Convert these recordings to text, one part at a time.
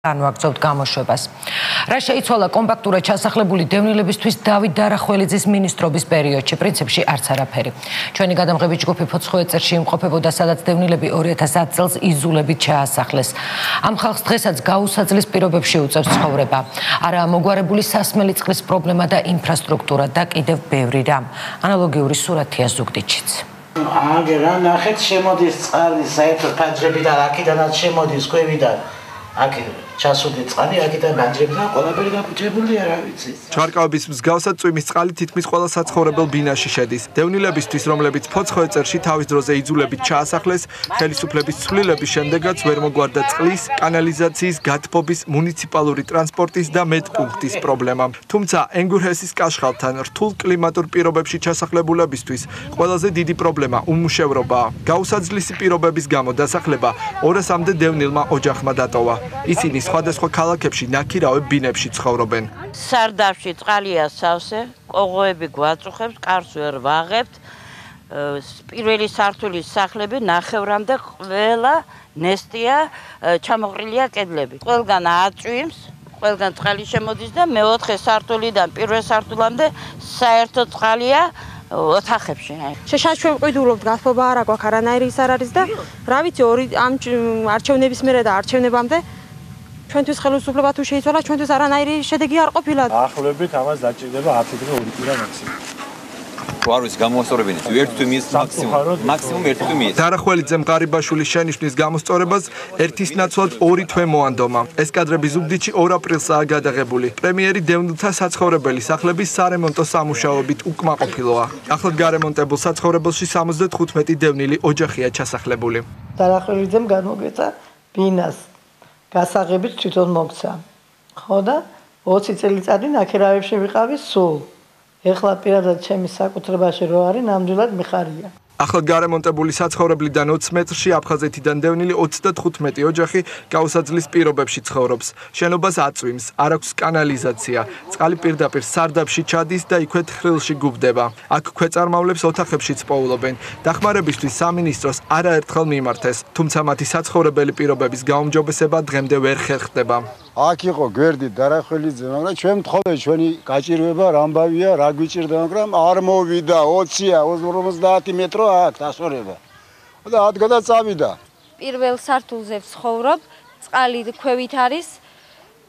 განვაგრძობთ გამოშვებას. რა შეიცვალა კომპაქტურად ჩასახლებული დევნილებისთვის დავით დარახველიძის მინისტრობის პერიოდში, პრინციპში არც არაფერი. ჩვენი გადამღები ჯგუფი ფოცხოეწერში იმყოფებოდა, სადაც დევნილები 2010 წელს იზოლებით ჩაასახლეს. ამ ხალხს დღესაც გაუსაძლის პირობებში უწევს ცხოვრება. არაა მოგვარებული სასმელი წყლის პრობლემა და ინფრასტრუქტურა და კიდევ ბევრი რამ. ანალოგიური სურათია ზუგდიდშიც. აგერა ნახეთ შემოდის წყალი საერთოდ ფანჯრებიდან, აქედანაც შემოდის ქვევიდან. აქ ჩასული წყალი აქედან ბანჯრებიდან ყველაფერი გაფუჭებულია, რა ვიცი. ჩარკავების მსგავსად წვიმის წყალი თითქმის ყველა საცხოვრებელ ბინაში შედის. დევნილებისთვის, რომლებიც ფოცხოეწერში თავის დროზე იძულებით ჩაასახლეს, ხელისუფლების ცვლილების შემდეგაც ვერ მოგვარდა წყლის, კანალიზაციის, გათბობის, მუნიციპალური ტრანსპორტის და მეტპუნქტის პრობლემა. თუმცა ენგურჰესის კაშხალთან რთულ კლიმატურ პირობებში ჩასახლებულებისთვის ყველაზე დიდი პრობლემა უმუშევრობაა. გაუსაძლისი პირობების გამო დასახლება 200-მდე დევნილმა ოჯახმა დატოვა. ისინი სხვადასხვა ქალაქებში ნაქირავებ ბინებში ცხოვრობენ. სარდაფში წყალია სავსე, ყოღოები გვაწუხებს, კარს ვერ ვაღებთ. პირველი სართულის სახლები ნახევრამდე ყველა ნესტია, ჩამოყრილია კედლები. ყველგან აწვიმს, ყველგან წყალი შემოდის და მეოთხე სართულიდან პირველ სართულამდე საერთო წყალია ოთახებში. შეშაჩვენ ყიდულობთ, გასწობა არ აქვს, არანაირი ის არ არის და რა ვიცი, ორი ამ არჩევნების მერე და არჩევნებამდე ჩვენთვის ხელისუფლება თუ შეიცვალა, ჩვენთვის არანაირი შედეგი არ ყოფილა. ახლობით ამას დაჭირდება 10 დღე 2 კვირა მაქსიმუმ. ვარვის გამოასწორებინეთ, ერთ თვიმის მაქსიმუმ ერთ თვიმის. დარახველიძემ ყარიბაშვილის შენიშვნის გამოსწორებას ერთის ნაცვლად 2 თვე მოანდომა. ეს კადრები ზუგდიდში 2 აპრილსაა გადაღებული. პრემიერი დევნილთა საცხოვრებელი სახლების სარემონტო სამუშაოებით უკმაყოფილოა. ახლად გარემონტებულ საცხოვრებელში 75 დევნილი ოჯახია ჩასახლებული. დარახველიძემ განმოგეცა ბინას გასაღებით თვითონ მოგცა. ხო და 20 წელიწადი ნაქირავებში ვიყავი სულ. ეხლა პირადად ჩემი საკუთრებაში რო არის, ნამდვილად მიხარია. ახლად გარემონტებული საცხოვრებლიდან 20 მეტრში აფხაზეთიდან დევნილი 35 ოჯახი გაუსაძლის პირობებში ცხოვრობს. შენობას აწვიმს, არ აქვს კანალიზაცია. წყალი პირდაპირ სარდაფში ჩადის და იქვე თხრილში გუბდება. აქ ქვეწარმავლებს ოთახებშიც პოულობენ. დახმარებისთვის სამინისტროს არაერთხელ მიმართეს, თუმცა მათი საცხოვრებელი პირობების გაუმჯობესება დღემდე ვერ ხერხდება. აქ იყო გვერდი დარახველიძე, მაგრამ ჩვენ მთხოვე ჩვენი გაჭირვება რამბავია, რა გვიჭირდა, მაგრამ არ მოვიდა 20-ია, 50 მეტრო აქ დასწორება. და ადგადა წავიდა. პირველ სართულზე ვცხოვრობ, წყალი ქვევით არის,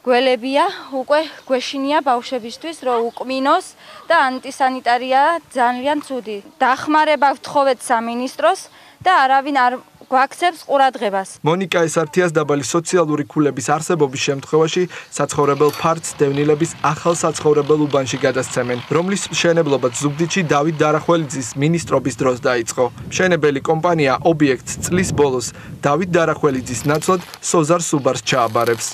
გველებია, უკვე გვეშინია ბავშვებისთვის, რომ უკმინოს და ანტისანიტარია ძალიან ცუდი. დახმარება ვთხოვეთ სამინისტროს და არავინ არ გვაქცევს ყურადღებას. მონიკა ესართიას დაბალი სოციალური ქულების არსებობის შემთხვევაში საცხოვრებელ ფართს დევნილების ახალ საცხოვრებელ უბანში გადასცემენ, რომლის მშენებლობაც ზუგდიდში დავით დარახველიძის მინისტრობის დროს დაიწყო. მშენებელი კომპანია ობიექტს წლის ბოლოს დავით დარახველიძის ნაცვლად სოზარ სუბარს ჩააბარებს.